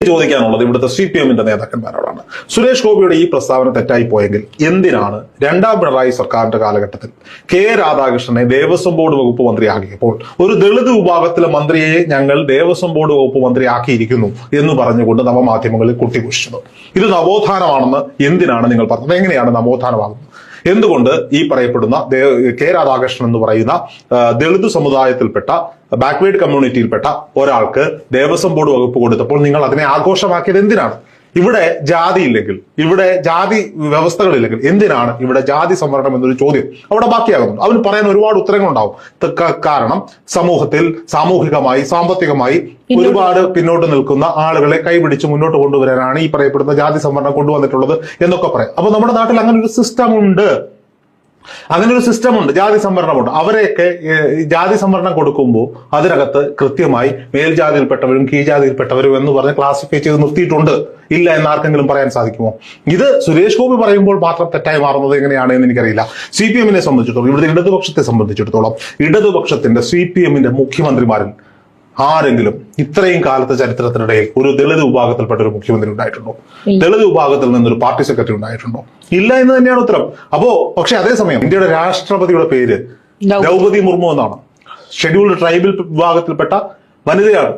ചോദിക്കാനുള്ളത് ഇവിടുത്തെ CPM-ന്റെ നേതാക്കന്മാരോടാണ്. സുരേഷ് ഗോപിയുടെ ഈ പ്രസ്താവന തെറ്റായി പോയെങ്കിൽ എന്തിനാണ് രണ്ടാം പിണറായി സർക്കാരിന്റെ കാലഘട്ടത്തിൽ കെ രാധാകൃഷ്ണനെ ദേവസ്വം ബോർഡ് വകുപ്പ് മന്ത്രിയാക്കിയപ്പോൾ ഒരു ദളിത് വിഭാഗത്തിലെ മന്ത്രിയെ ഞങ്ങൾ ദേവസ്വം ബോർഡ് വകുപ്പ് മന്ത്രിയാക്കിയിരിക്കുന്നു എന്ന് പറഞ്ഞുകൊണ്ട് നവമാധ്യമങ്ങളിൽ കുട്ടിഘോഷിച്ചത്? ഇത് നവോത്ഥാനമാണെന്ന് എന്തിനാണ് നിങ്ങൾ പറഞ്ഞത്? എങ്ങനെയാണ് നവോത്ഥാനമാകുന്നത്? എന്തുകൊണ്ട് ഈ പറയപ്പെടുന്ന കെ രാധാകൃഷ്ണൻ എന്ന് പറയുന്ന ദളിത് സമുദായത്തിൽപ്പെട്ട ബാക്ക്വേർഡ് കമ്മ്യൂണിറ്റിയിൽപ്പെട്ട ഒരാൾക്ക് ദേവസ്വം ബോർഡ് വകുപ്പ് കൊടുത്തപ്പോൾ നിങ്ങൾ അതിനെ ആഘോഷമാക്കിയത് എന്തിനാണ്? ഇവിടെ ജാതി ഇല്ലെങ്കിൽ, ഇവിടെ ജാതി വ്യവസ്ഥകളില്ലെങ്കിൽ എന്തിനാണ് ഇവിടെ ജാതി സംവരണം എന്നൊരു ചോദ്യം അവിടെ ബാക്കിയാകുന്നു. അവന് പറയാൻ ഒരുപാട് ഉത്തരങ്ങളുണ്ടാവും. കാരണം സമൂഹത്തിൽ സാമൂഹികമായി സാമ്പത്തികമായി ഒരുപാട് പിന്നോട്ട് നിൽക്കുന്ന ആളുകളെ കൈപിടിച്ച് മുന്നോട്ട് കൊണ്ടുവരാനാണ് ഈ പറയപ്പെടുന്ന ജാതി സംവരണം കൊണ്ടുവന്നിട്ടുള്ളത് എന്നൊക്കെ പറയാം. അപ്പൊ നമ്മുടെ നാട്ടിൽ അങ്ങനെ ഒരു സിസ്റ്റം ഉണ്ട്, ജാതി സംവരണമുണ്ട്. അവരെയൊക്കെ ജാതി സംവരണം കൊടുക്കുമ്പോൾ അതിനകത്ത് കൃത്യമായി മേൽജാതിയിൽപ്പെട്ടവരും കീഴ്ജാതിയിൽപ്പെട്ടവരും എന്ന് പറഞ്ഞ് ക്ലാസിഫൈ ചെയ്ത് നിർത്തിയിട്ടുണ്ട്. ഇല്ല എന്ന് ആർക്കെങ്കിലും പറയാൻ സാധിക്കുമോ? ഇത് സുരേഷ് ഗോപി പറയുമ്പോൾ മാത്രം തെറ്റായി മാറുന്നത് എങ്ങനെയാണ് എന്ന് എനിക്കറിയില്ല. CPM-നെ സംബന്ധിച്ചിടത്തോളം, ഇവിടുത്തെ ഇടതുപക്ഷത്തെ സംബന്ധിച്ചിടത്തോളം, ഇടതുപക്ഷത്തിന്റെ CPM-ന്റെ മുഖ്യമന്ത്രിമാരിൽ ആരെങ്കിലും ഇത്രയും കാലത്തെ ചരിത്രത്തിനിടയിൽ ഒരു ദളിത് വിഭാഗത്തിൽപ്പെട്ട ഒരു മുഖ്യമന്ത്രി ഉണ്ടായിട്ടുണ്ടോ? ദളിത് വിഭാഗത്തിൽ നിന്നൊരു പാർട്ടി സെക്രട്ടറി ഉണ്ടായിട്ടുണ്ടോ? ഇല്ല എന്ന് തന്നെയാണ് ഉത്തരം. പക്ഷെ അതേസമയം ഇന്ത്യയുടെ രാഷ്ട്രപതിയുടെ പേര് ദ്രൗപദി മുർമു എന്നാണ്. ഷെഡ്യൂൾഡ് ട്രൈബൽ വിഭാഗത്തിൽപ്പെട്ട വനിതയാണ്.